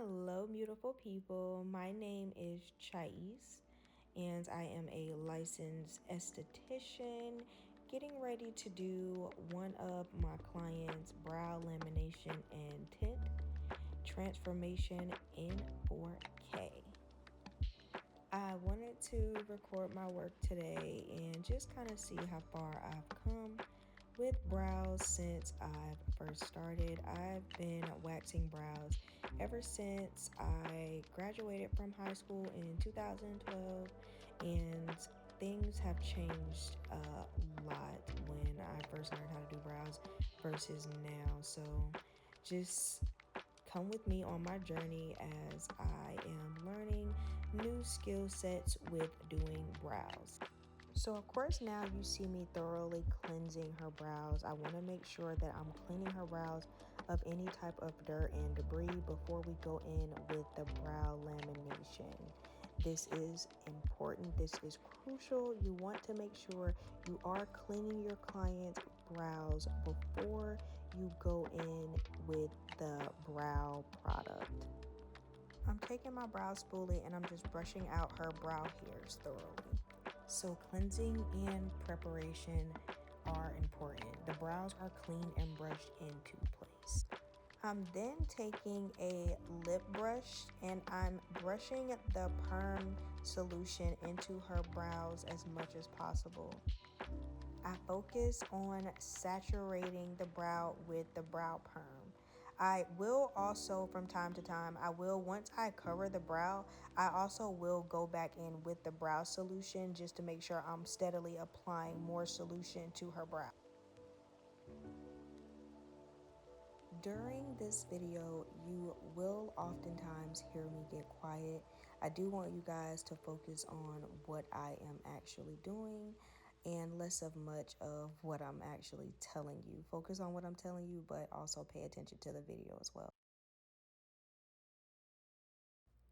Hello, beautiful people. My name is Chais, and I am a licensed esthetician getting ready to do one of my clients' brow lamination and tint transformation in 4K. I wanted to record my work today and just kind of see how far I've come with brows since I've first started. I've been waxing brows ever since I graduated from high school in 2012, and things have changed a lot when I first learned how to do brows versus now. So just come with me on my journey as I am learning new skill sets with doing brows. So of course now you see me thoroughly cleansing her brows. I want to make sure that I'm cleaning her brows of any type of dirt and debris before we go in with the brow lamination. This is important. This is crucial. You want to make sure you are cleaning your client's brows before you go in with the brow product. I'm taking my brow spoolie and I'm just brushing out her brow hairs thoroughly. So cleansing and preparation are important. The brows are clean and brushed into place. I'm then taking a lip brush and I'm brushing the perm solution into her brows as much as possible. I focus on saturating the brow with the brow perm. I will also, from time to time, once I cover the brow, I also will go back in with the brow solution just to make sure I'm steadily applying more solution to her brow. During this video, you will oftentimes hear me get quiet. I do want you guys to focus on what I am actually doing and less of much of what I'm actually telling you. Focus on what I'm telling you, but also pay attention to the video as well.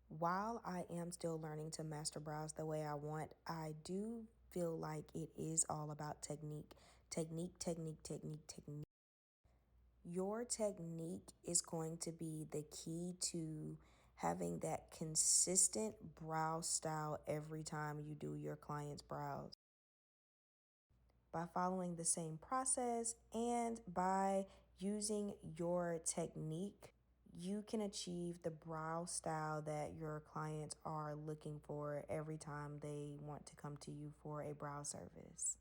While I am still learning to master brows the way I want, I do feel like it is all about technique. Technique. Your technique is going to be the key to having that consistent brow style every time you do your client's brows. By following the same process and by using your technique, you can achieve the brow style that your clients are looking for every time they want to come to you for a brow service.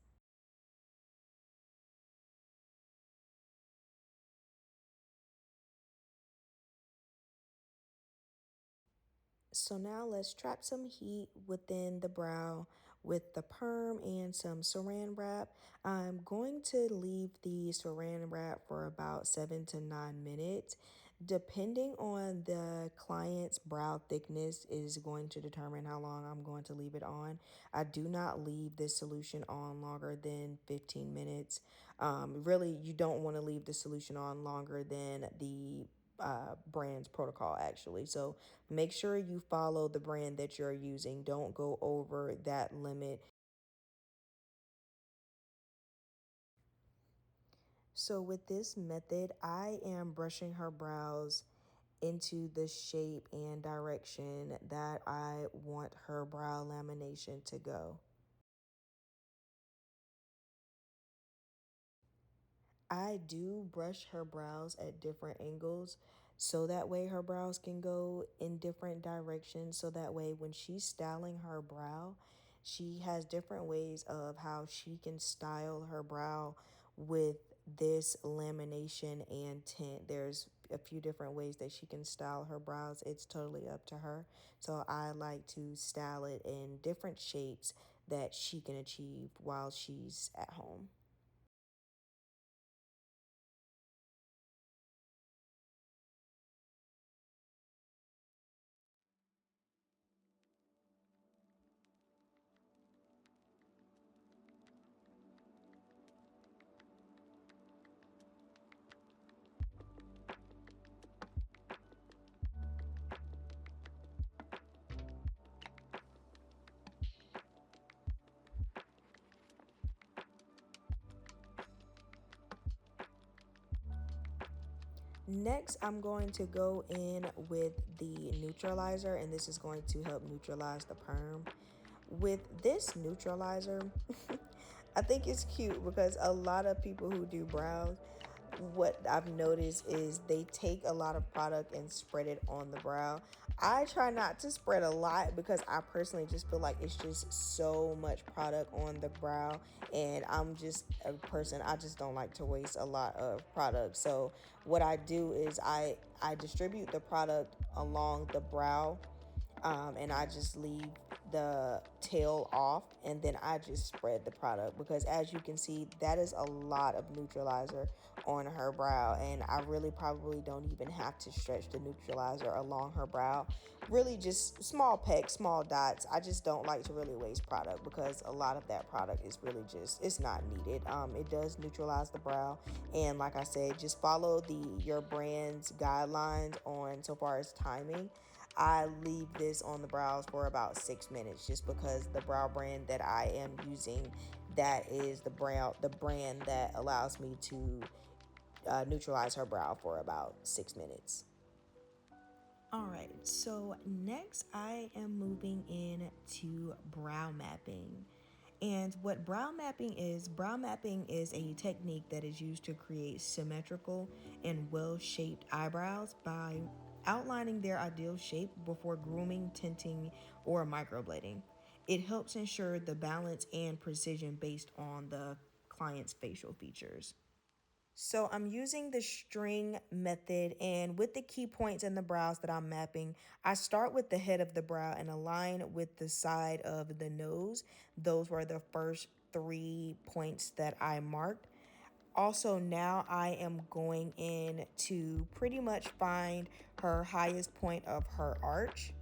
So now let's trap some heat within the brow with the perm and some saran wrap. I'm going to leave the saran wrap for about 7 to 9 minutes. Depending on the client's brow thickness is going to determine how long I'm going to leave it on. I do not leave this solution on longer than 15 minutes. Really, you don't want to leave the solution on longer than the brand's protocol actually. So make sure you follow the brand that you're using. Don't go over that limit. So with this method, I am brushing her brows into the shape and direction that I want her brow lamination to go. I do brush her brows at different angles so that way her brows can go in different directions. So that way when she's styling her brow, she has different ways of how she can style her brow with this lamination and tint. There's a few different ways that she can style her brows. It's totally up to her. So I like to style it in different shapes that she can achieve while she's at home. Next, I'm going to go in with the neutralizer, and this is going to help neutralize the perm. With this neutralizer, I think it's cute because a lot of people who do brows, what I've noticed is they take a lot of product and spread it on the brow. I try not to spread a lot because I personally just feel like it's just so much product on the brow, and I'm just a person, I just don't like to waste a lot of product. So what I do is I distribute the product along the brow, and I just leave the tail off, and then I just spread the product, because as you can see, that is a lot of neutralizer on her brow, and I really probably don't even have to stretch the neutralizer along her brow. Really just small pecks, small dots. I just don't like to really waste product because a lot of that product is really just, it's not needed. It does neutralize the brow, and like I said, just follow your brand's guidelines on so far as timing. I leave this on the brows for about 6 minutes, just because the brow brand that I am using, that is the brand that allows me to neutralize her brow for about 6 minutes. All right, so next I am moving in to brow mapping. And what brow mapping is a technique that is used to create symmetrical and well-shaped eyebrows by outlining their ideal shape before grooming, tinting, or microblading. It helps ensure the balance and precision based on the client's facial features. So I'm using the string method, and with the key points in the brows that I'm mapping, I start with the head of the brow and align with the side of the nose. Those were the first 3 points that I marked. Also, now I am going in to pretty much find her highest point of her arch.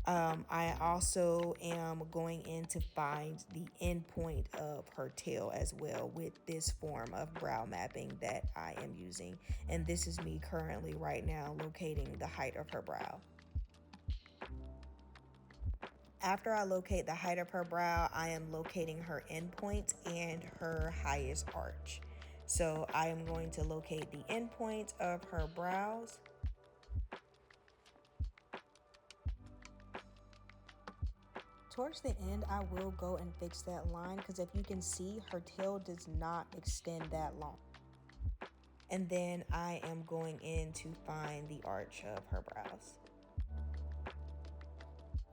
I also am going in to find the end point of her tail as well with this form of brow mapping that I am using. And this is me currently right now locating the height of her brow. After I locate the height of her brow, I am locating her endpoints and her highest arch. So I am going to locate the endpoints of her brows. Towards the end, I will go and fix that line, because if you can see, her tail does not extend that long. And then I am going in to find the arch of her brows.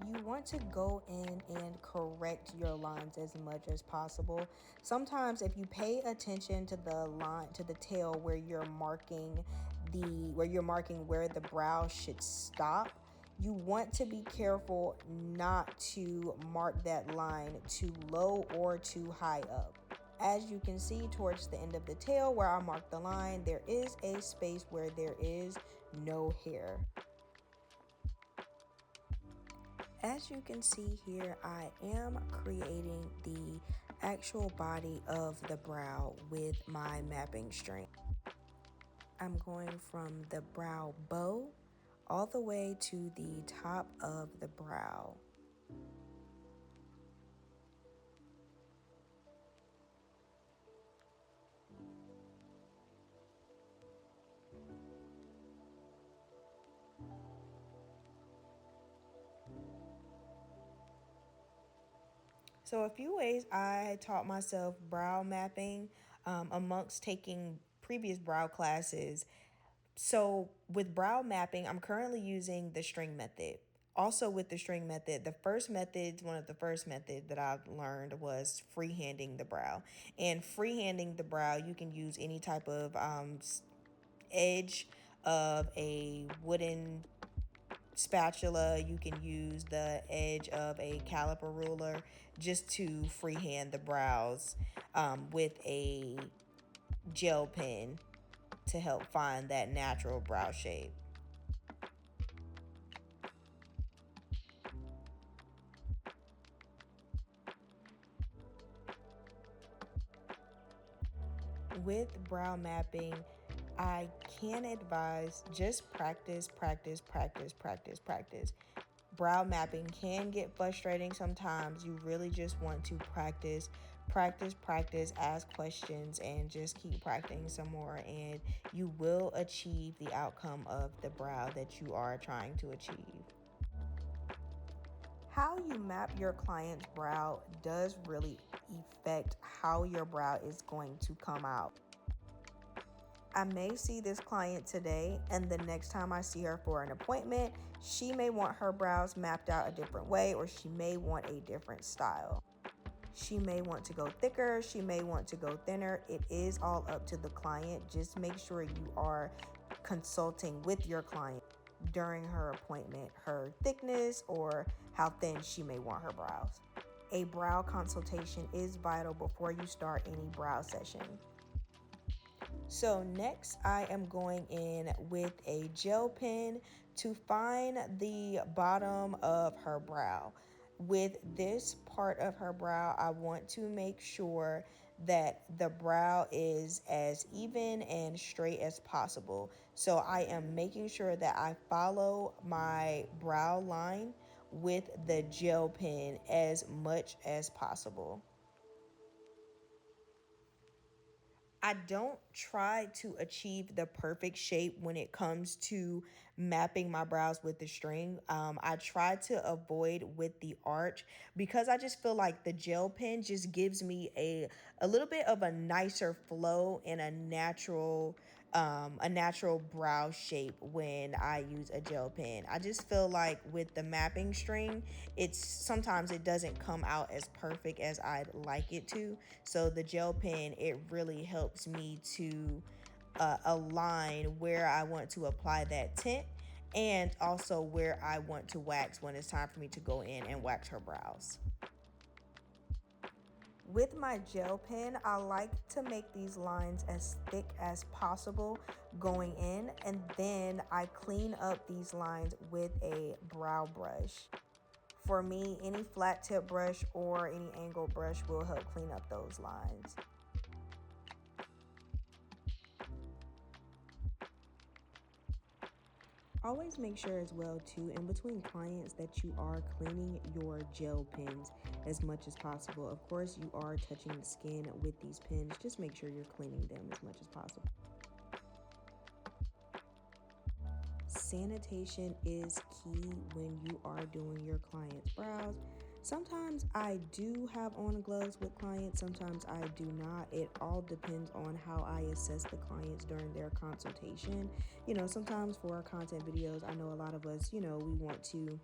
You want to go in and correct your lines as much as possible. Sometimes if you pay attention to the line, to the tail where you're marking where the brow should stop, you want to be careful not to mark that line too low or too high up. As you can see, towards the end of the tail where I marked the line, there is a space where there is no hair. As you can see here, I am creating the actual body of the brow with my mapping string. I'm going from the brow bow all the way to the top of the brow. So a few ways I taught myself brow mapping amongst taking previous brow classes. So with brow mapping, I'm currently using the string method. Also with the string method, one of the first methods that I've learned was freehanding the brow. And freehanding the brow, you can use any type of edge of a wooden spatula. You can use the edge of a caliper ruler just to freehand the brows with a gel pen to help find that natural brow shape. With brow mapping, I can advise just practice, practice, practice, practice, practice. Brow mapping can get frustrating sometimes. You really just want to practice, Practice, practice, ask questions, and just keep practicing some more, and you will achieve the outcome of the brow that you are trying to achieve. How you map your client's brow does really affect how your brow is going to come out. I may see this client today, and the next time I see her for an appointment, she may want her brows mapped out a different way, or she may want a different style. She may want to go thicker, she may want to go thinner. It is all up to the client. Just make sure you are consulting with your client during her appointment, her thickness or how thin she may want her brows. A brow consultation is vital before you start any brow session. So next I am going in with a gel pen to find the bottom of her brow. With this part of her brow, I want to make sure that the brow is as even and straight as possible. So I am making sure that I follow my brow line with the gel pen as much as possible. I don't try to achieve the perfect shape when it comes to mapping my brows with the string. I try to avoid with the arch because I just feel like the gel pen just gives me a little bit of a nicer flow and a natural brow shape when I use a gel pen. I just feel like with the mapping string, sometimes it doesn't come out as perfect as I'd like it to. So the gel pen, it really helps me to align where I want to apply that tint and also where I want to wax when it's time for me to go in and wax her brows. With my gel pen, I like to make these lines as thick as possible going in, and then I clean up these lines with a brow brush. For me, any flat tip brush or any angled brush will help clean up those lines. Always make sure as well too, in between clients, that you are cleaning your gel pens as much as possible. Of course, you are touching the skin with these pens. Just make sure you're cleaning them as much as possible. Sanitation is key when you are doing your client's brows. Sometimes I do have on gloves with clients, sometimes I do not. It all depends on how I assess the clients during their consultation. Sometimes for our content videos, I know a lot of us, we want to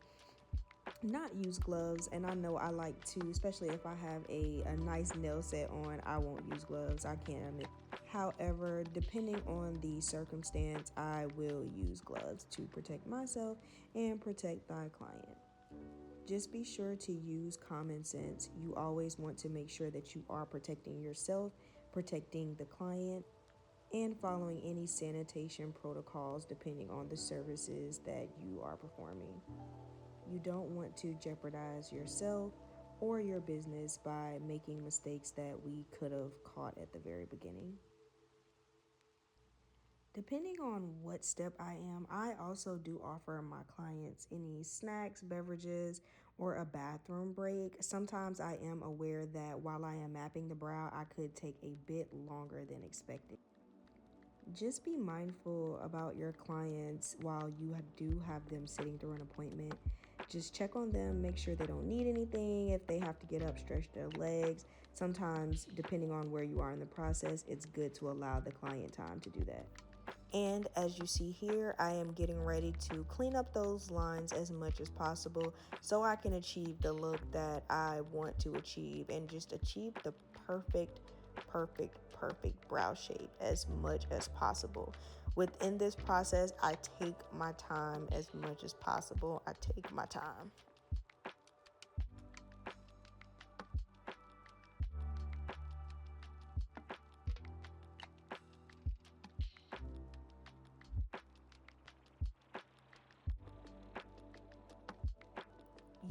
not use gloves, and I know I like to, especially if I have a nice nail set on, I won't use gloves, I can't admit. However, depending on the circumstance, I will use gloves to protect myself and protect thy client. Just be sure to use common sense. You always want to make sure that you are protecting yourself, protecting the client, and following any sanitation protocols depending on the services that you are performing. You don't want to jeopardize yourself or your business by making mistakes that we could have caught at the very beginning. Depending on what step I am, I also do offer my clients any snacks, beverages, or a bathroom break. Sometimes I am aware that while I am mapping the brow, I could take a bit longer than expected. Just be mindful about your clients while you do have them sitting through an appointment. Just check on them, make sure they don't need anything. If they have to get up, stretch their legs. Sometimes, depending on where you are in the process, it's good to allow the client time to do that. And as you see here, I am getting ready to clean up those lines as much as possible so I can achieve the look that I want to achieve and just achieve the perfect brow shape as much as possible. Within this process, I take my time as much as possible. I take my time.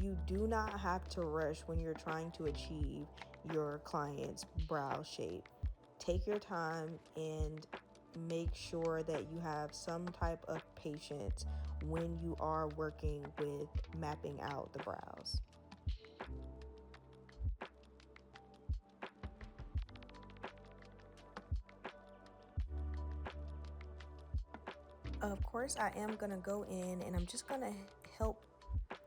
You do not have to rush when you're trying to achieve your client's brow shape. Take your time and make sure that you have some type of patience when you are working with mapping out the brows. Of course, I am going to go in and I'm just going to help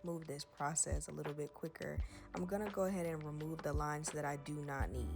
move this process a little bit quicker. I'm going to go ahead and remove the lines that I do not need.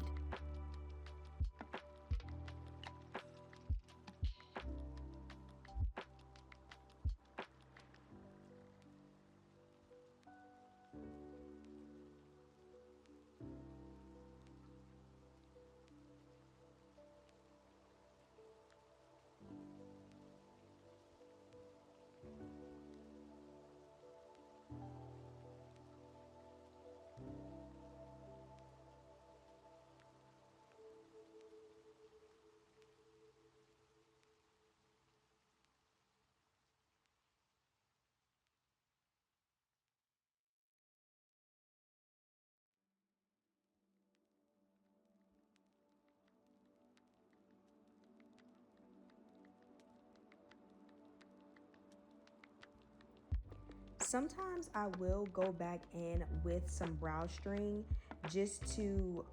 Sometimes I will go back in with some brow string just to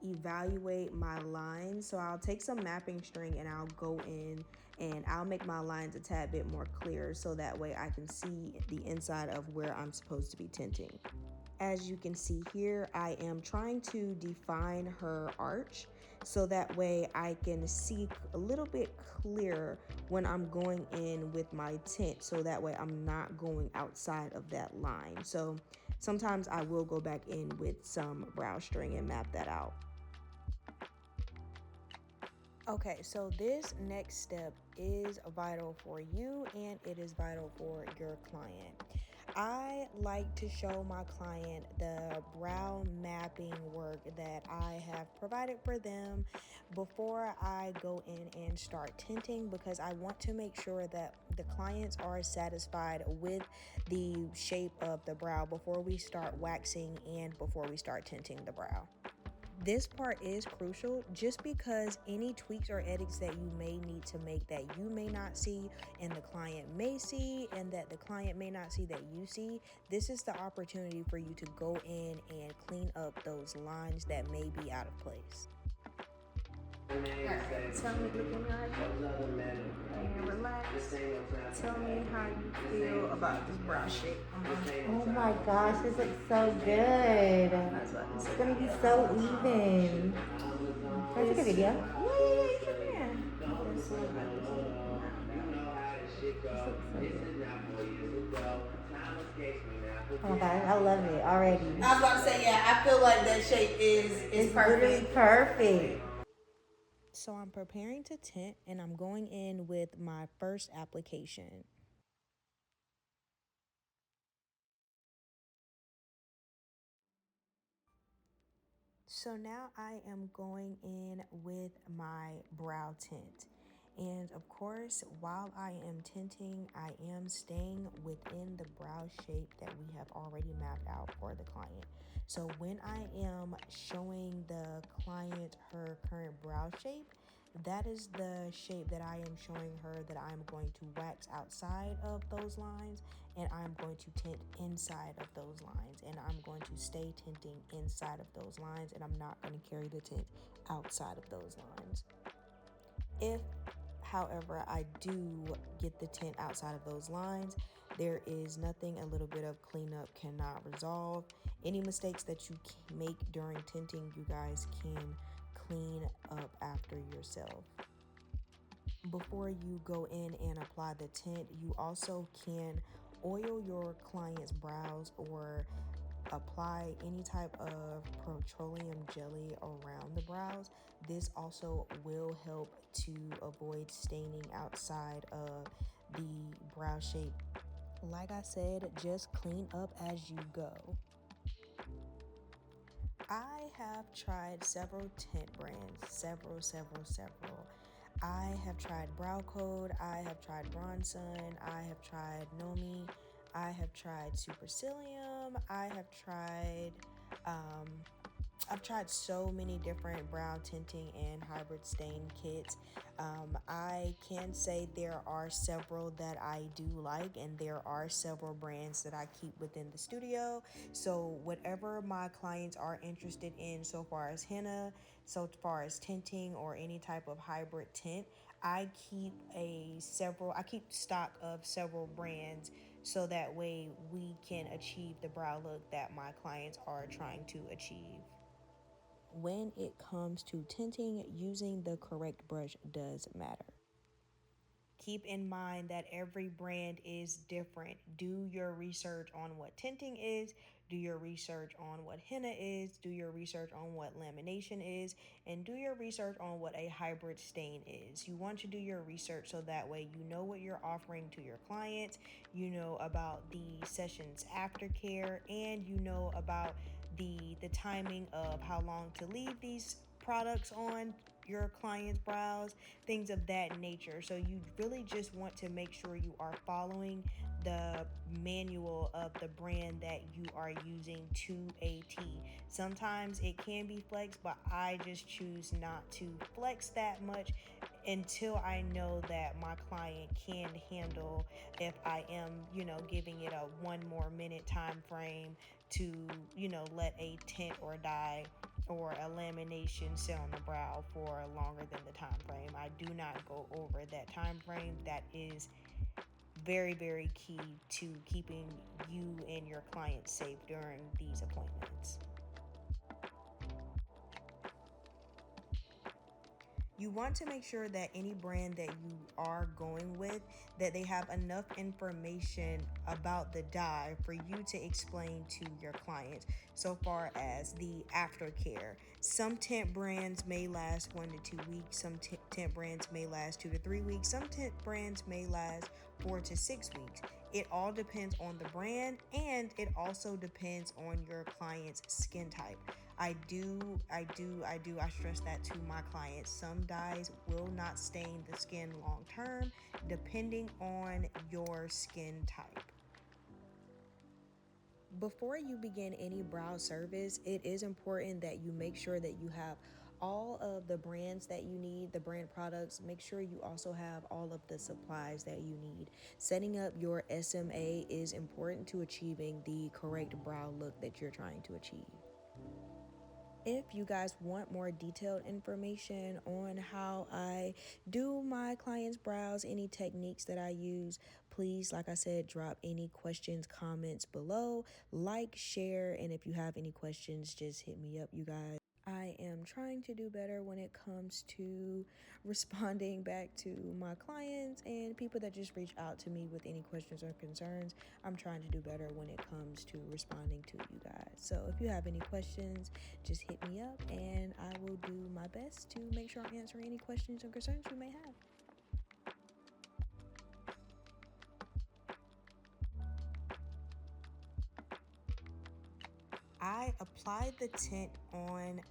evaluate my lines. So I'll take some mapping string and I'll go in and I'll make my lines a tad bit more clear so that way I can see the inside of where I'm supposed to be tinting. As you can see here, I am trying to define her arch so that way I can see a little bit clearer when I'm going in with my tint, so that way I'm not going outside of that line. So sometimes I will go back in with some brow string and map that out. Okay, so this next step is vital for you and it is vital for your client. I like to show my client the brow mapping work that I have provided for them before I go in and start tinting, because I want to make sure that the clients are satisfied with the shape of the brow before we start waxing and before we start tinting the brow. This part is crucial just because any tweaks or edits that you may need to make that you may not see and the client may see and that the client may not see that you see, this is the opportunity for you to go in and clean up those lines that may be out of place. Alright, tell me, look in your eyes and relax. Tell me how you feel about this brow shape. Oh my gosh, this looks so good. It's gonna be so even. Can I take a video? Yeah, you can. This looks so good. Oh my god, I love it already. I was about to say, yeah, I feel like that shape is It's perfect. literally perfect. So I'm preparing to tint and I'm going in with my first application. So now I am going in with my brow tint. And of course, while I am tinting, I am staying within the brow shape that we have already mapped out for the client. So when I am showing the client her current brow shape, that is the shape that I am showing her that I'm going to wax outside of those lines, and I'm going to tint inside of those lines, and I'm going to stay tinting inside of those lines, and I'm not going to carry the tint outside of those lines. If, however, I do get the tint outside of those lines, there is nothing a little bit of cleanup cannot resolve. Any mistakes that you make during tinting, you guys can clean up after yourself. Before you go in and apply the tint, you also can oil your client's brows or apply any type of petroleum jelly around the brows. This also will help to avoid staining outside of the brow shape. Like I said, just clean up as you go. I have tried several tint brands, several. I have tried Brow Code, I have tried Bronson, I have tried Nomi, I have tried Supercilium, I've tried so many different brow tinting and hybrid stain kits. I can say there are several that I do like, and there are several brands that I keep within the studio. So whatever my clients are interested in, so far as henna, so far as tinting or any type of hybrid tint, I keep stock of several brands so that way we can achieve the brow look that my clients are trying to achieve. When it comes to tinting, using the correct brush does matter. Keep in mind that every brand is different. Do your research on what tinting is, do your research on what henna is, do your research on what lamination is, and do your research on what a hybrid stain is. You want to do your research so that way you know what you're offering to your clients, you know about the sessions aftercare, and you know about the timing of how long to leave these products on your client's brows, things of that nature. So you really just want to make sure you are following the manual of the brand that you are using to a T. Sometimes it can be flexed, but I just choose not to flex that much until I know that my client can handle if I am, giving it a 1 more minute time frame to, let a tint or dye or a lamination sit on the brow for longer than the time frame. I do not go over that time frame. That is very, very key to keeping you and your client safe during these appointments. You want to make sure that any brand that you are going with, that they have enough information about the dye for you to explain to your clients. So far as the aftercare, some tint brands may last 1 to 2 weeks, some tint brands may last 2 to 3 weeks, some tint brands may last 4 to 6 weeks. It all depends on the brand, and it also depends on your client's skin type. I stress that to my clients. Some dyes will not stain the skin long term, depending on your skin type. Before you begin any brow service, it is important that you make sure that you have all of the brands that you need, the brand products. Make sure you also have all of the supplies that you need. Setting up your SMA is important to achieving the correct brow look that you're trying to achieve. If you guys want more detailed information on how I do my clients' brows, any techniques that I use, please, like I said, drop any questions, comments below, like, share, and if you have any questions, just hit me up, you guys. I am trying to do better when it comes to responding back to my clients and people that just reach out to me with any questions or concerns. I'm trying to do better when it comes to responding to you guys. So if you have any questions, just hit me up and I will do my best to make sure I'm answering any questions or concerns you may have. I applied the tint on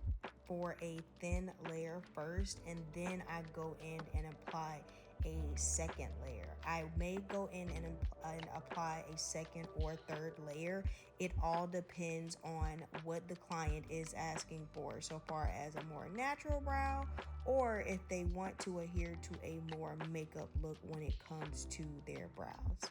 for a thin layer first, and then I go in and apply a second layer. I may go in and apply a second or third layer. It all depends on what the client is asking for, so far as a more natural brow, or if they want to adhere to a more makeup look when it comes to their brows.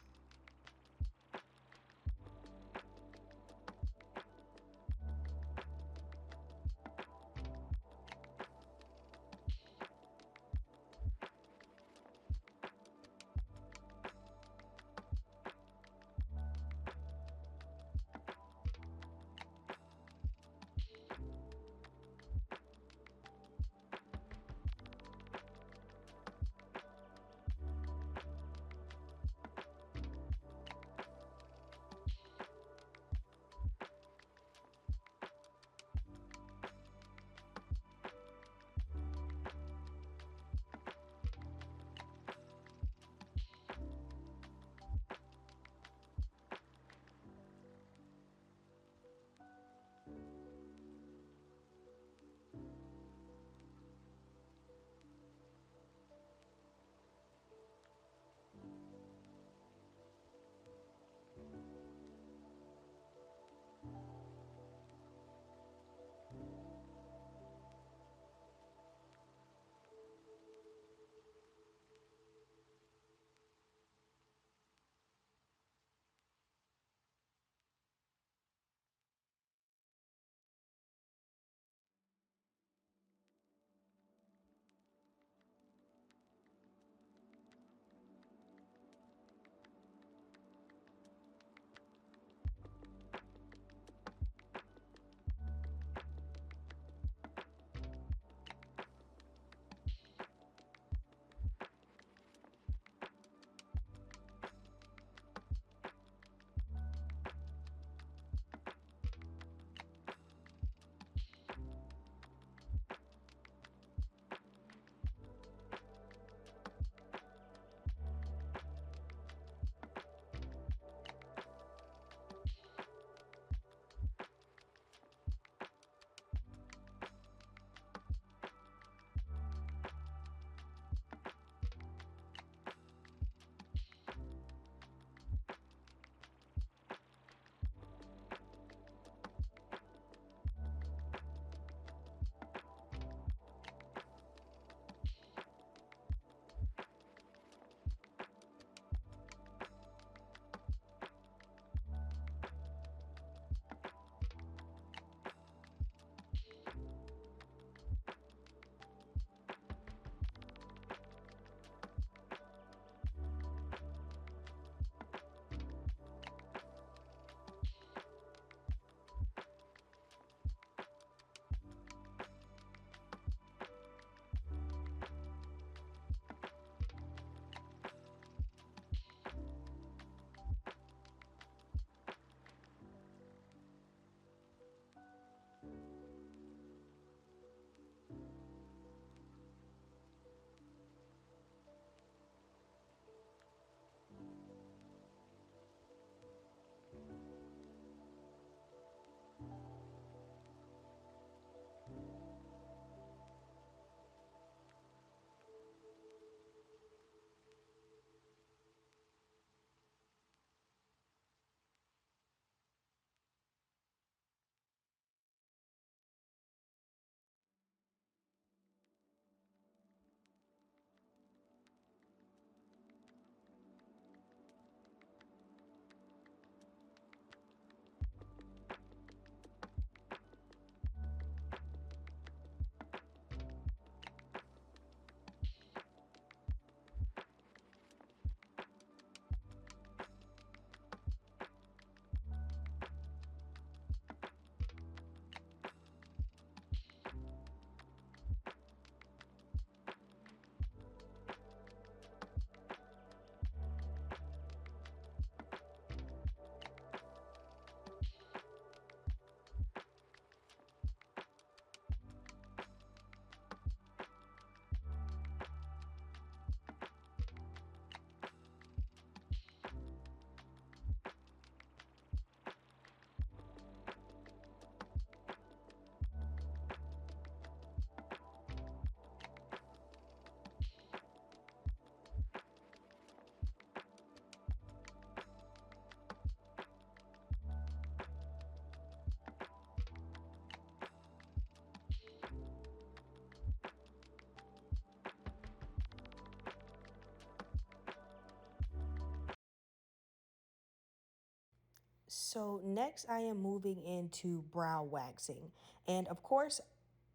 So next I am moving into brow waxing. And of course,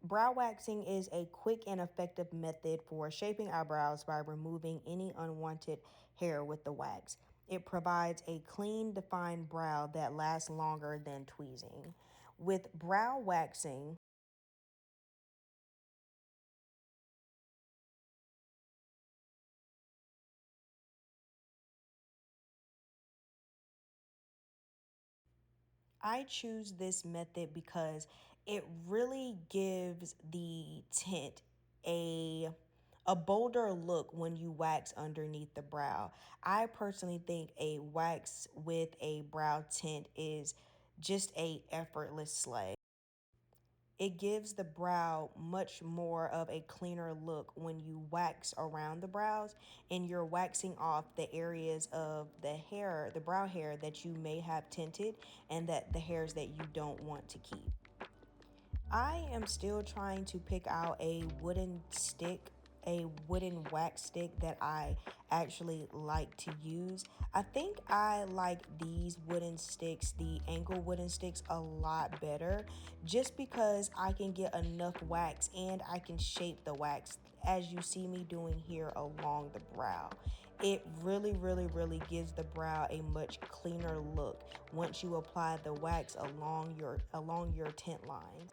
brow waxing is a quick and effective method for shaping eyebrows by removing any unwanted hair with the wax. It provides a clean, defined brow that lasts longer than tweezing. With brow waxing, I choose this method because it really gives the tint a bolder look when you wax underneath the brow. I personally think a wax with a brow tint is just a effortless slay. It gives the brow much more of a cleaner look when you wax around the brows and you're waxing off the areas of the hair, the brow hair that you may have tinted and that the hairs that you don't want to keep. I am still trying to pick out a wooden stick, a wooden wax stick that I actually like to use. I think I like these wooden sticks, the angle wooden sticks, a lot better just because I can get enough wax and I can shape the wax as you see me doing here along the brow. It really gives the brow a much cleaner look once you apply the wax along your tint line.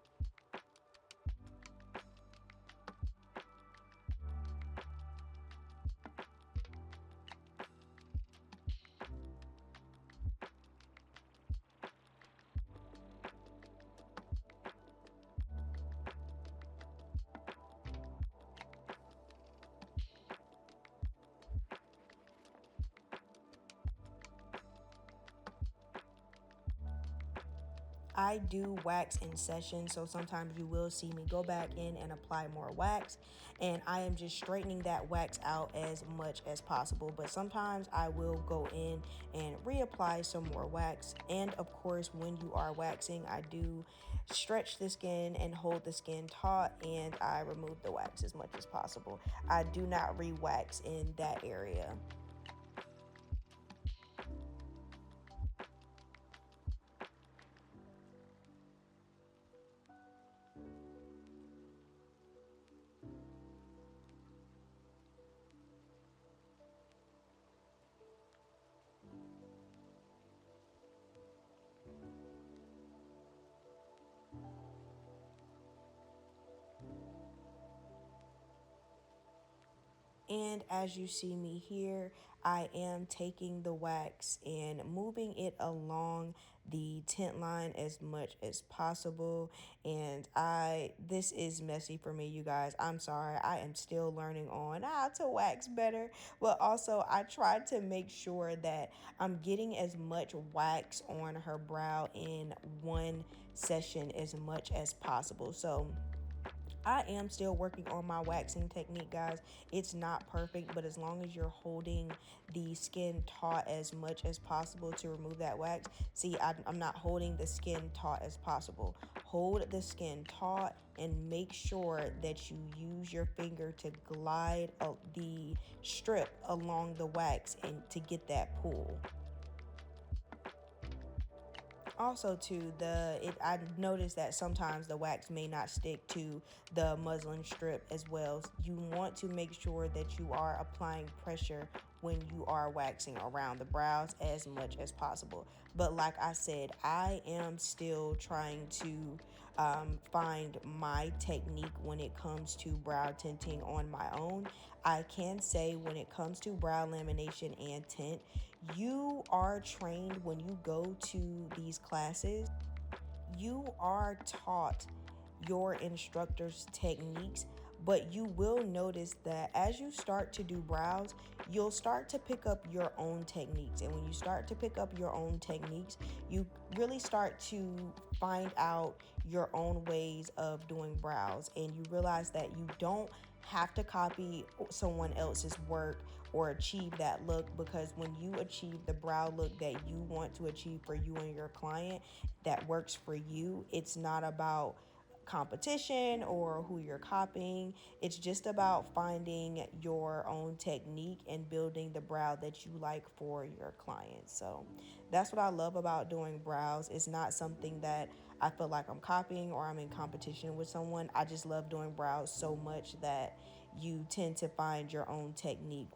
I do wax in sessions, so sometimes you will see me go back in and apply more wax, and I am just straightening that wax out as much as possible. But sometimes I will go in and reapply some more wax. And of course, when you are waxing, I do stretch the skin and hold the skin taut, and I remove the wax as much as possible. I do not re-wax in that area. And as you see me here, I am taking the wax and moving it along the tint line as much as possible. And this is messy for me, you guys. I'm sorry. I am still learning on how to wax better. But also, I try to make sure that I'm getting as much wax on her brow in one session as much as possible. So I am still working on my waxing technique, guys. It's not perfect, but as long as you're holding the skin taut as much as possible to remove that wax. See, I'm not holding the skin taut as possible. Hold the skin taut and make sure that you use your finger to glide the strip along the wax and to get that pull. Also too, I noticed that sometimes the wax may not stick to the muslin strip as well. You want to make sure that you are applying pressure when you are waxing around the brows as much as possible. But like I said, I am still trying to find my technique when it comes to brow tinting on my own. I can say when it comes to brow lamination and tint, you are trained when you go to these classes, you are taught your instructor's techniques, but you will notice that as you start to do brows, you'll start to pick up your own techniques. And when you start to pick up your own techniques, you really start to find out your own ways of doing brows. And you realize that you don't have to copy someone else's work or achieve that look, because when you achieve the brow look that you want to achieve for you and your client that works for you, it's not about competition or who you're copying. It's just about finding your own technique and building the brow that you like for your clients. So that's what I love about doing brows. It's not something that I feel like I'm copying or I'm in competition with someone. I just love doing brows so much that you tend to find your own technique.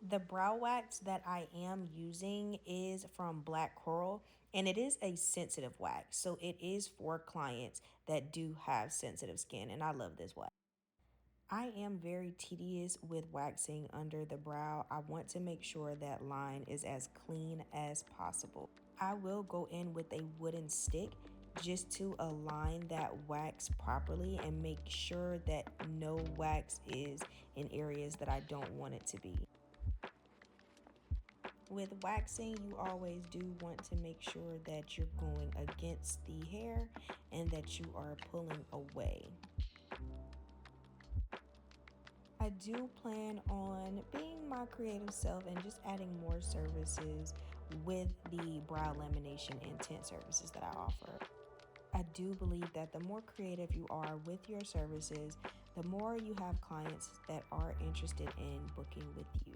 The brow wax that I am using is from Black Coral, and it is a sensitive wax. So it is for clients that do have sensitive skin, and I love this wax. I am very tedious with waxing under the brow. I want to make sure that line is as clean as possible. I will go in with a wooden stick just to align that wax properly and make sure that no wax is in areas that I don't want it to be. With waxing, you always do want to make sure that you're going against the hair and that you are pulling away. I do plan on being my creative self and just adding more services with the brow lamination and tint services that I offer. I do believe that the more creative you are with your services, the more you have clients that are interested in booking with you.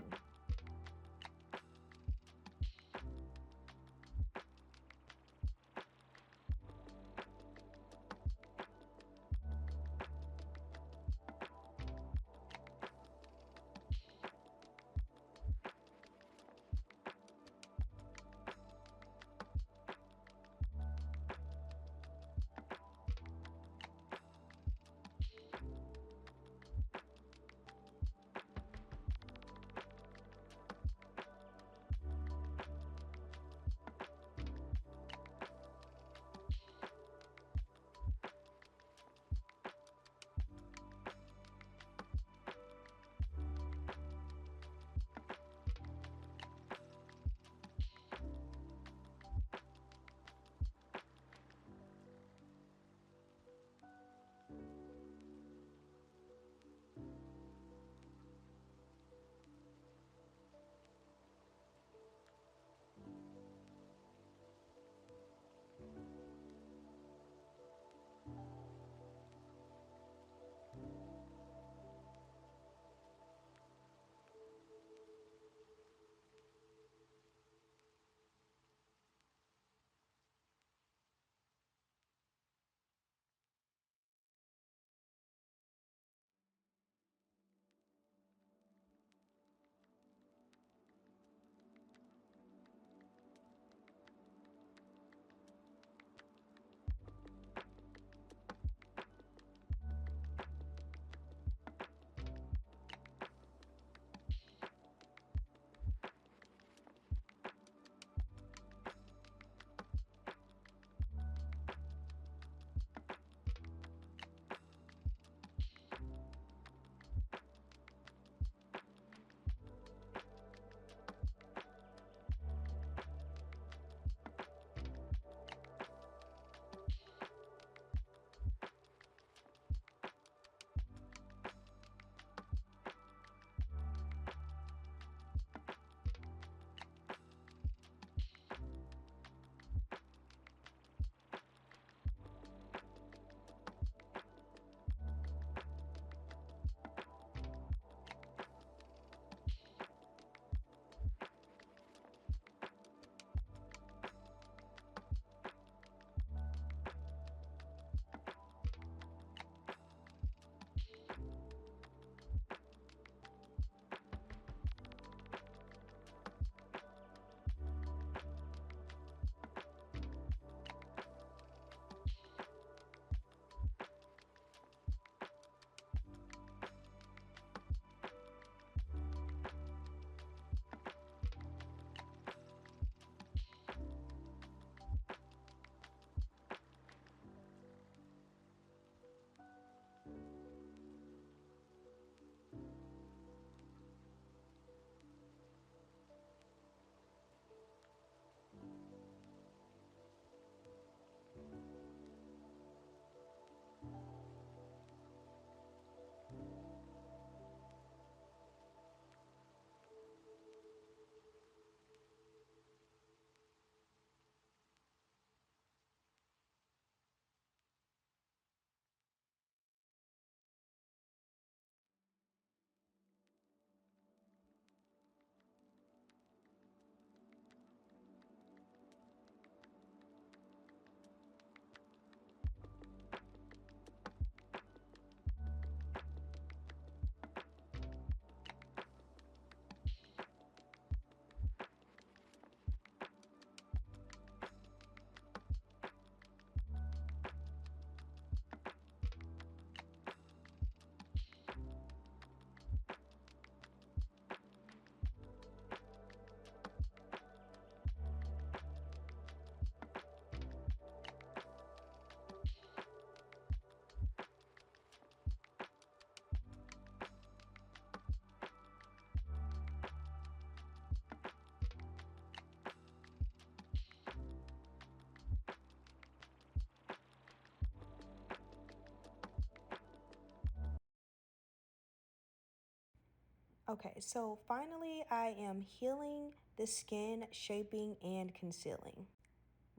Okay, so finally I am healing the skin, shaping, and concealing.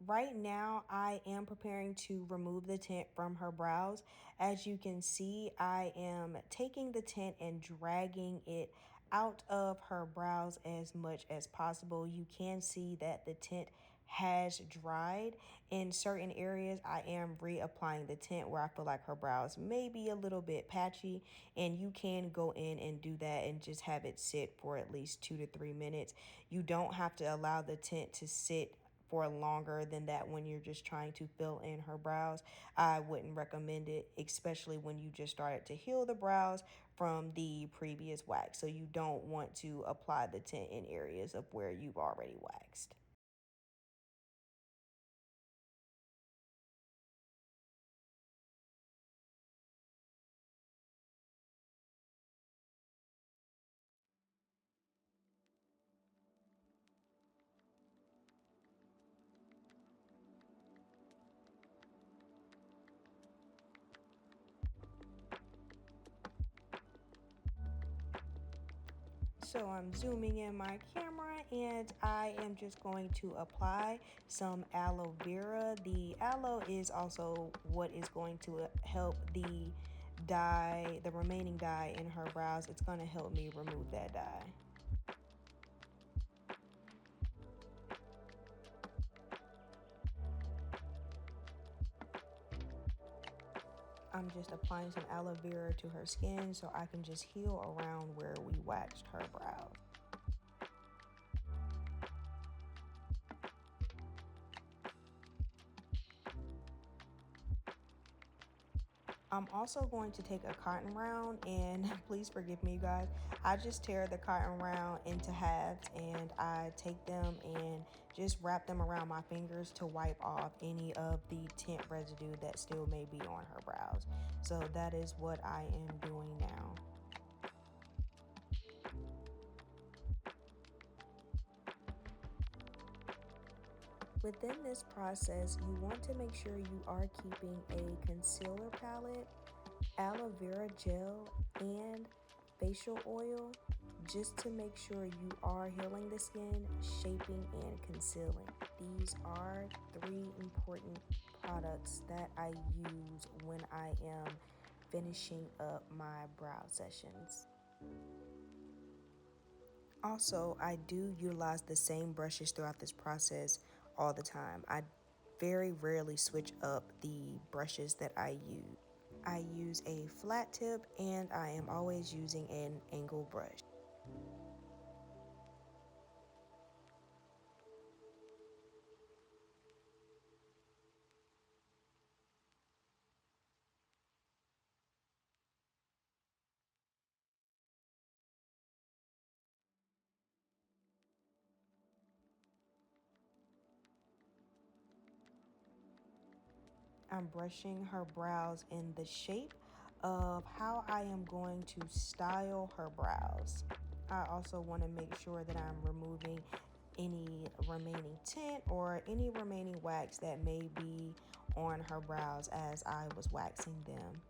Right now, I am preparing to remove the tint from her brows. As you can see, I am taking the tint and dragging it out of her brows as much as possible. You can see that the tint has dried. In certain areas, I am reapplying the tint where I feel like her brows may be a little bit patchy, and you can go in and do that and just have it sit for at least 2 to 3 minutes. You don't have to allow the tint to sit for longer than that when you're just trying to fill in her brows. I wouldn't recommend it, especially when you just started to heal the brows from the previous wax. So you don't want to apply the tint in areas of where you've already waxed. So I'm zooming in my camera and I am just going to apply some aloe vera. The aloe is also what is going to help the dye, the remaining dye in her brows. It's going to help me remove that dye. I'm just applying some aloe vera to her skin so I can just heal around where we waxed her brows. I'm also going to take a cotton round, and please forgive me, you guys. I just tear the cotton round into halves and I take them and just wrap them around my fingers to wipe off any of the tint residue that still may be on her brows. So that is what I am doing now. Within this process, you want to make sure you are keeping a concealer palette, aloe vera gel, and facial oil just to make sure you are healing the skin, shaping, and concealing. These are 3 important products that I use when I am finishing up my brow sessions. Also, I do utilize the same brushes throughout this process all the time. I very rarely switch up the brushes that I use. I use a flat tip and I am always using an angle brush. I'm brushing her brows in the shape of how I am going to style her brows. I also want to make sure that I'm removing any remaining tint or any remaining wax that may be on her brows as I was waxing them.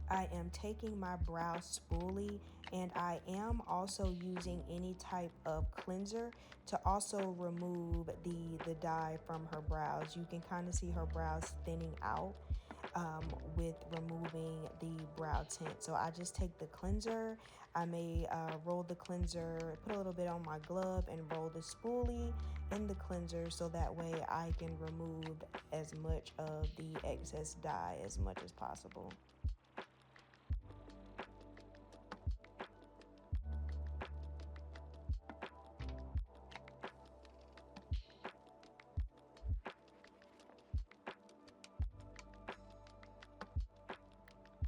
I am taking my brow spoolie and I am also using any type of cleanser to also remove the dye from her brows. You can kind of see her brows thinning out with removing the brow tint. So I just take the cleanser. I may roll the cleanser, put a little bit on my glove and roll the spoolie in the cleanser so that way I can remove as much of the excess dye as much as possible.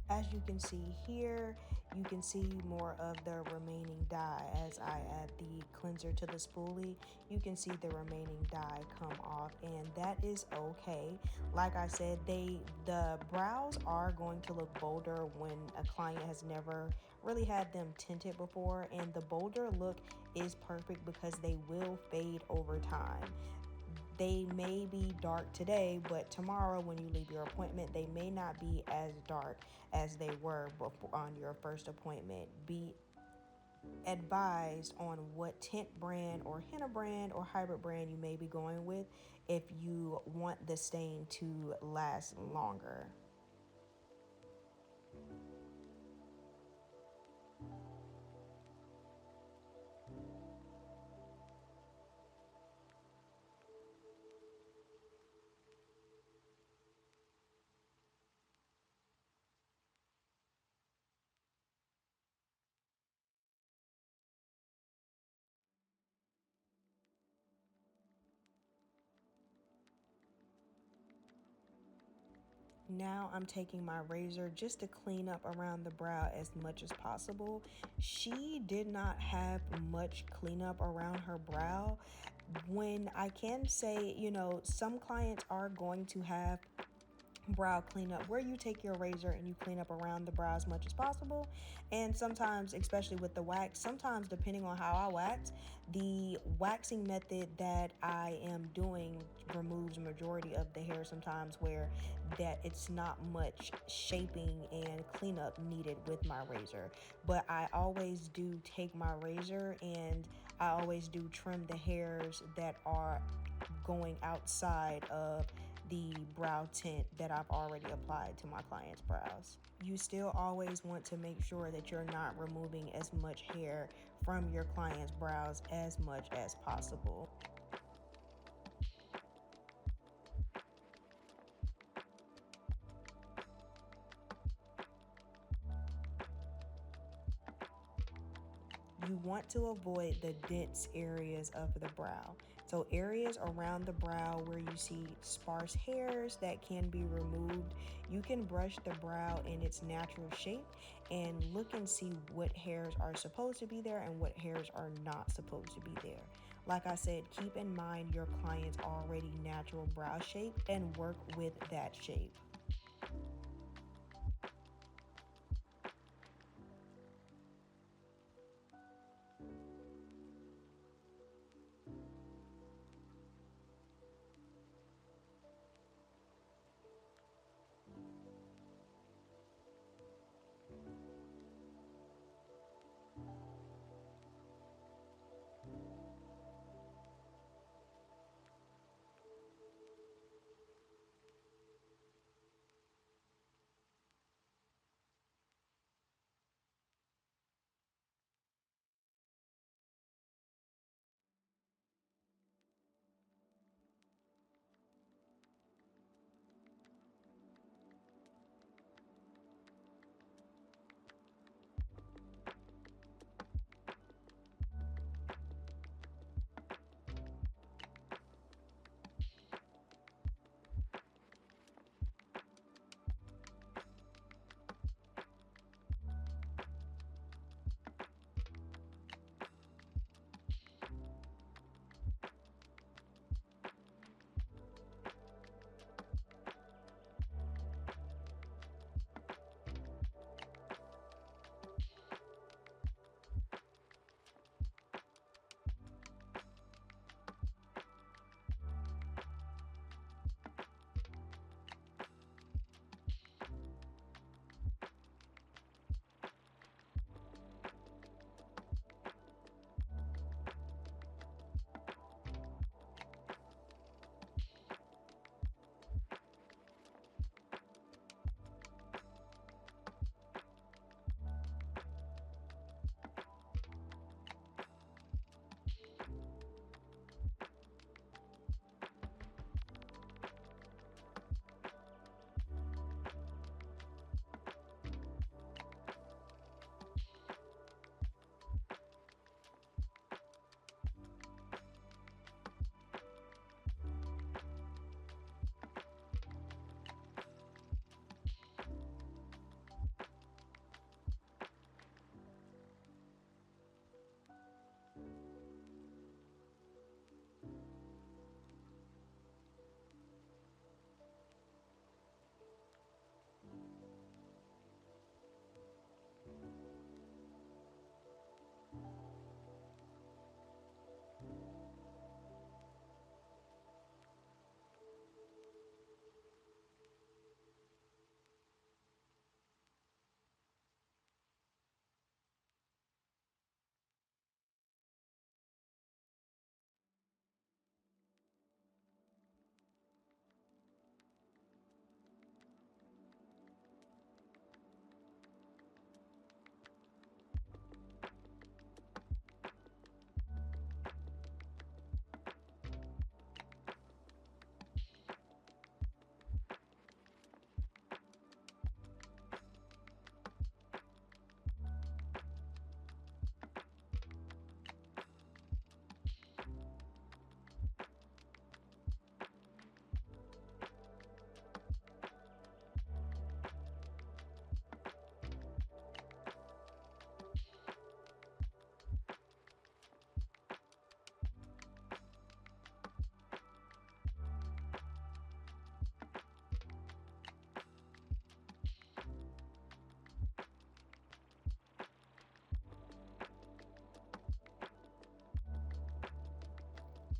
As you can see here, you can see more of the remaining dye as I add the cleanser to the spoolie. You can see the remaining dye come off, and that is okay. Like I said, the brows are going to look bolder when a client has never really had them tinted before, and the bolder look is perfect because they will fade over time. They may be dark today, but tomorrow when you leave your appointment, they may not be as dark as they were before on your first appointment. advised on what tint brand or henna brand or hybrid brand you may be going with if you want the stain to last longer. Now I'm taking my razor just to clean up around the brow as much as possible. She did not have much cleanup around her brow. When I can say, some clients are going to have brow cleanup where you take your razor and you clean up around the brow as much as possible, and sometimes, especially with the wax, sometimes depending on how I wax, the waxing method that I am doing removes majority of the hair sometimes, where that it's not much shaping and cleanup needed with my razor. But I always do take my razor and I always do trim the hairs that are going outside of the brow tint that I've already applied to my client's brows. You still always want to make sure that you're not removing as much hair from your client's brows as much as possible. You want to avoid the dense areas of the brow. So areas around the brow where you see sparse hairs that can be removed, you can brush the brow in its natural shape and look and see what hairs are supposed to be there and what hairs are not supposed to be there. Like I said, keep in mind your client's already natural brow shape and work with that shape.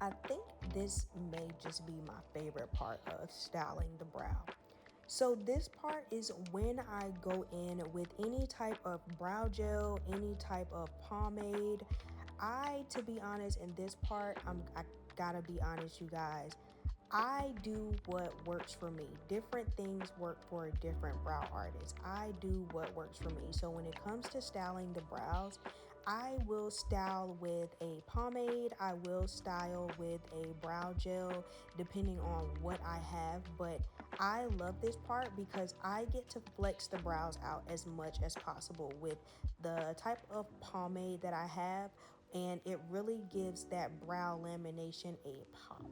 I think this may just be my favorite part of styling the brow. So this part is when I go in with any type of brow gel, any type of pomade. To be honest, in this part, I gotta be honest, you guys. I do what works for me. Different things work for different brow artists. I do what works for me. So when it comes to styling the brows, I will style with a pomade. I will style with a brow gel, depending on what I have. But I love this part because I get to flex the brows out as much as possible with the type of pomade that I have, and it really gives that brow lamination a pop.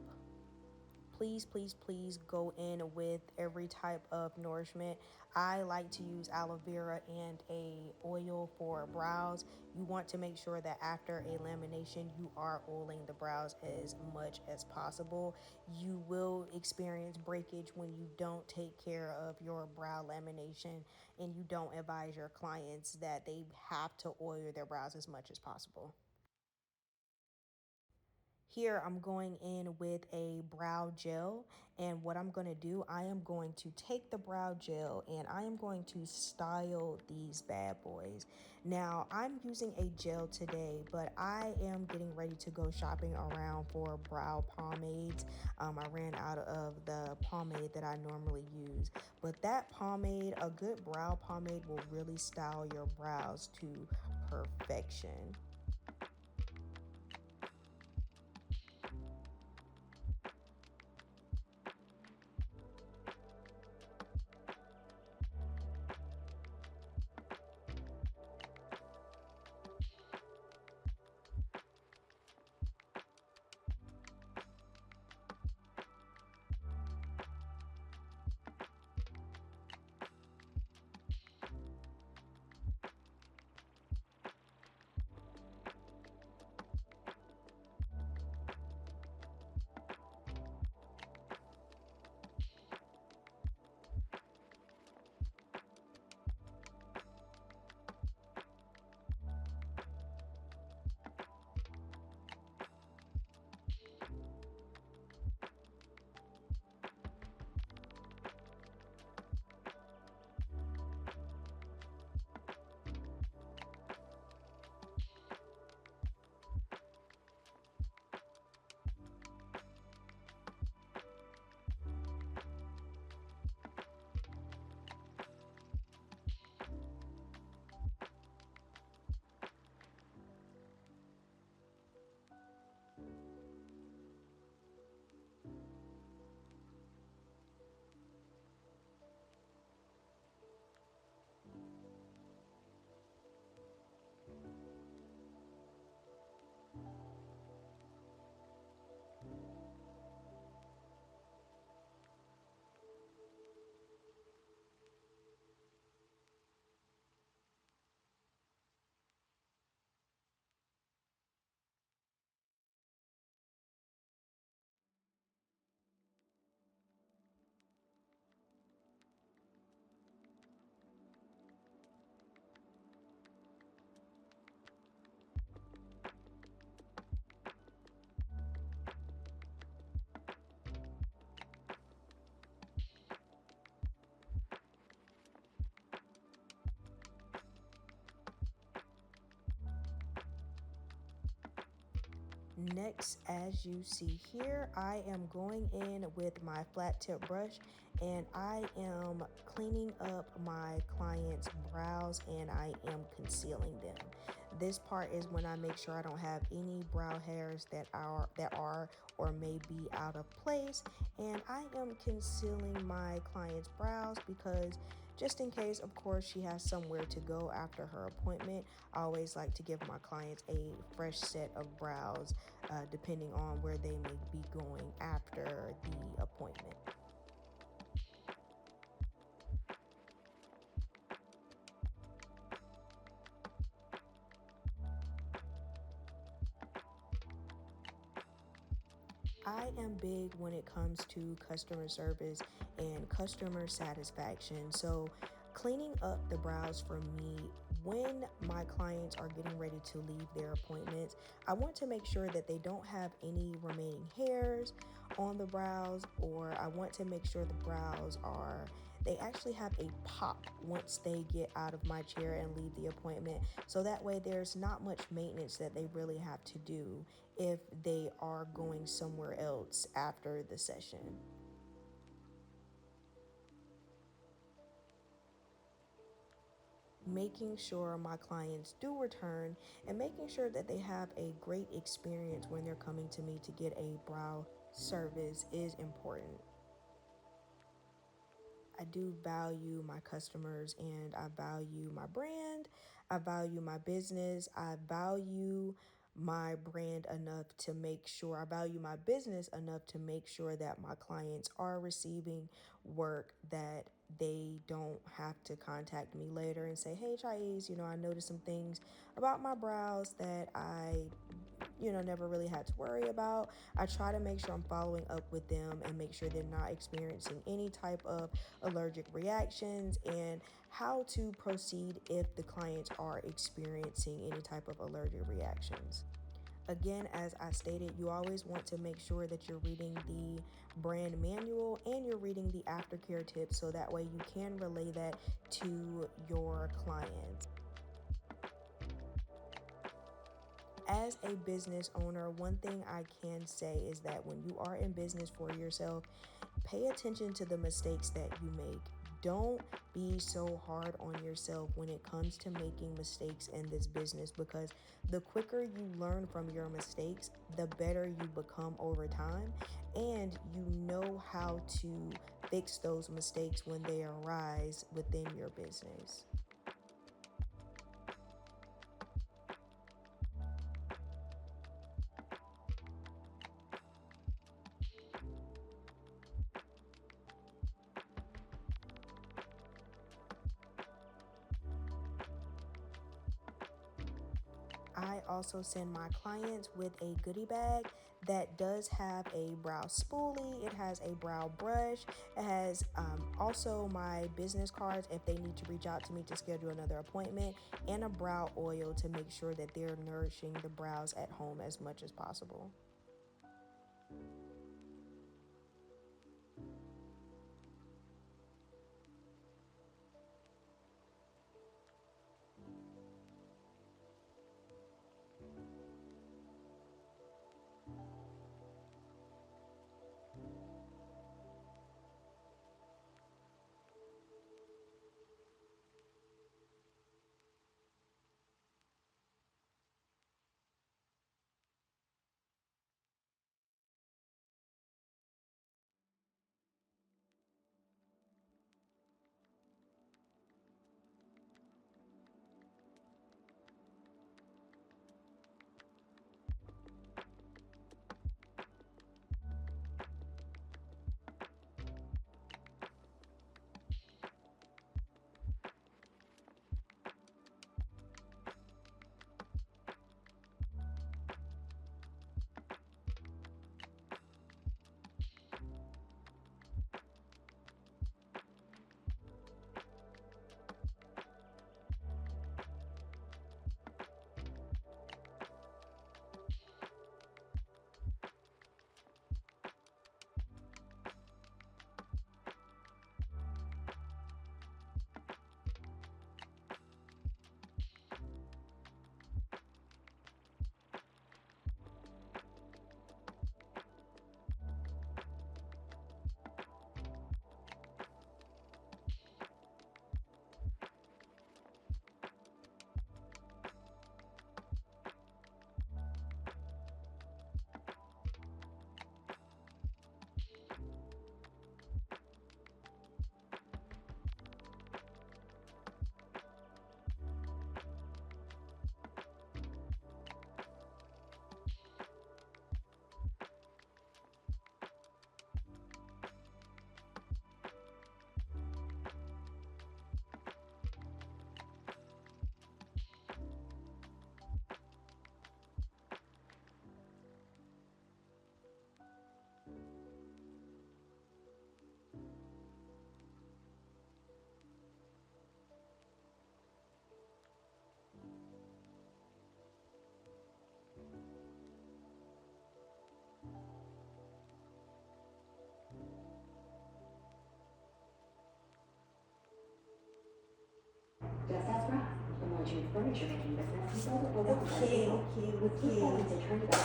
Please, please, please go in with every type of nourishment. I like to use aloe vera and a oil for brows. You want to make sure that after a lamination you are oiling the brows as much as possible. You will experience breakage when you don't take care of your brow lamination, and you don't advise your clients that they have to oil their brows as much as possible. Here I'm going in with a brow gel, and what I'm going to do, I am going to take the brow gel and I am going to style these bad boys. Now I'm using a gel today, but I am getting ready to go shopping around for brow pomades. I ran out of the pomade that I normally use, but that pomade, a good brow pomade, will really style your brows to perfection. Next, as you see here, I am going in with my flat tip brush and I am cleaning up my client's brows and I am concealing them. This part is when I make sure I don't have any brow hairs that are or may be out of place, and I am concealing my client's brows because just in case, of course, she has somewhere to go after her appointment. I always like to give my clients a fresh set of brows, depending on where they may be going after the appointment. I am big when it comes to customer service and customer satisfaction. So cleaning up the brows for me when my clients are getting ready to leave their appointments, I want to make sure that they don't have any remaining hairs on the brows, or I want to make sure the brows they actually have a pop once they get out of my chair and leave the appointment. So that way there's not much maintenance that they really have to do if they are going somewhere else after the session. Making sure my clients do return and making sure that they have a great experience when they're coming to me to get a brow service is important. I do value my customers and I value my brand. I value my business. I value my brand enough to make sure, I value my business enough to make sure that my clients are receiving work that they don't have to contact me later and say, hey, Chais, I noticed some things about my brows that I never really had to worry about. I try to make sure I'm following up with them and make sure they're not experiencing any type of allergic reactions, and how to proceed if the clients are experiencing any type of allergic reactions. Again, as I stated, you always want to make sure that you're reading the brand manual and you're reading the aftercare tips so that way you can relay that to your clients. As a business owner, one thing I can say is that when you are in business for yourself, pay attention to the mistakes that you make. Don't be so hard on yourself when it comes to making mistakes in this business, because the quicker you learn from your mistakes, the better you become over time, and you know how to fix those mistakes when they arise within your business. I also send my clients with a goodie bag that does have a brow spoolie, it has a brow brush, it has also my business cards if they need to reach out to me to schedule another appointment, and a brow oil to make sure that they're nourishing the brows at home as much as possible. Okay.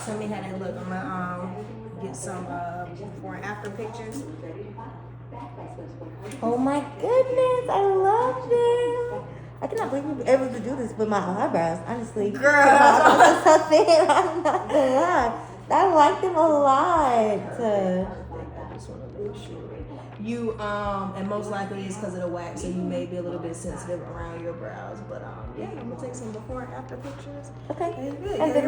Tell me how that look. I'm gonna get some before and after pictures. Oh my goodness, I love them. I cannot believe you were able to do this with my eyebrows, honestly. Girl. My eyebrows are so thin, I'm not gonna lie. I like them a lot. I just want to make sure. You and most likely it's because of the wax, so you may be a little bit sensitive around your brows. But yeah, I'm gonna take some before and after pictures. Okay. And then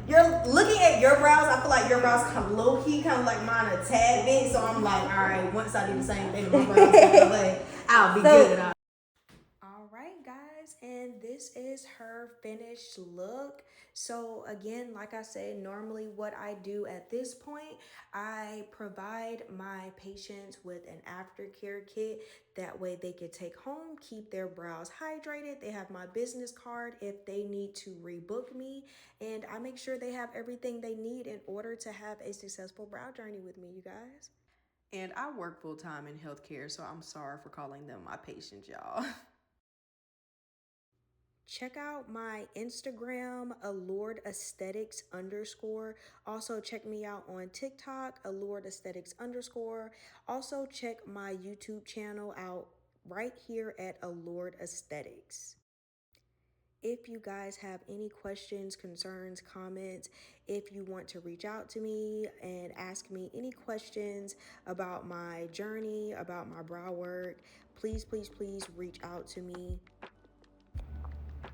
you're looking at your brows. I feel like your brows kind of low key, kind of like mine a tad bit. So I'm like, all right, once I do the same thing with my brows, like, I'll be good. All right, guys, and this is her finished look. So again, like I said, normally what I do at this point, I provide my patients with an aftercare kit. That way they can take home, keep their brows hydrated. They have my business card if they need to rebook me, and I make sure they have everything they need in order to have a successful brow journey with me, you guys. And I work full time in healthcare, so I'm sorry for calling them my patients, y'all. Check out my Instagram, allured aesthetics underscore. Also check me out on TikTok, allured aesthetics underscore. Also check my YouTube channel out right here at allured aesthetics. If you guys have any questions, concerns, comments, if you want to reach out to me and ask me any questions about my journey, about my brow work, please, please, please reach out to me.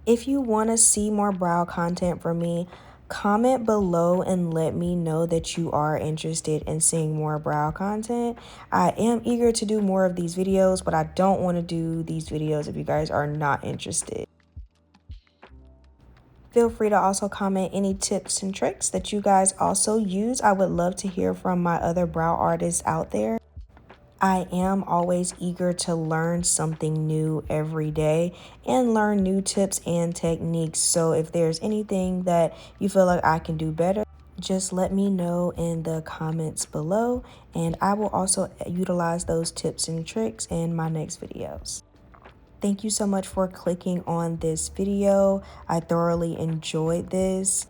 If you want to see more brow content from me, comment below and let me know that you are interested in seeing more brow content. I am eager to do more of these videos, but I don't want to do these videos if you guys are not interested. Feel free to also comment any tips and tricks that you guys also use. I would love to hear from my other brow artists out there. I am always eager to learn something new every day and learn new tips and techniques. So if there's anything that you feel like I can do better, just let me know in the comments below, and I will also utilize those tips and tricks in my next videos. Thank you so much for clicking on this video. I thoroughly enjoyed this.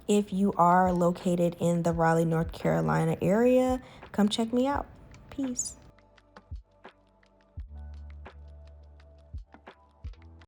If you are located in the Raleigh, North Carolina area, come check me out. Peace.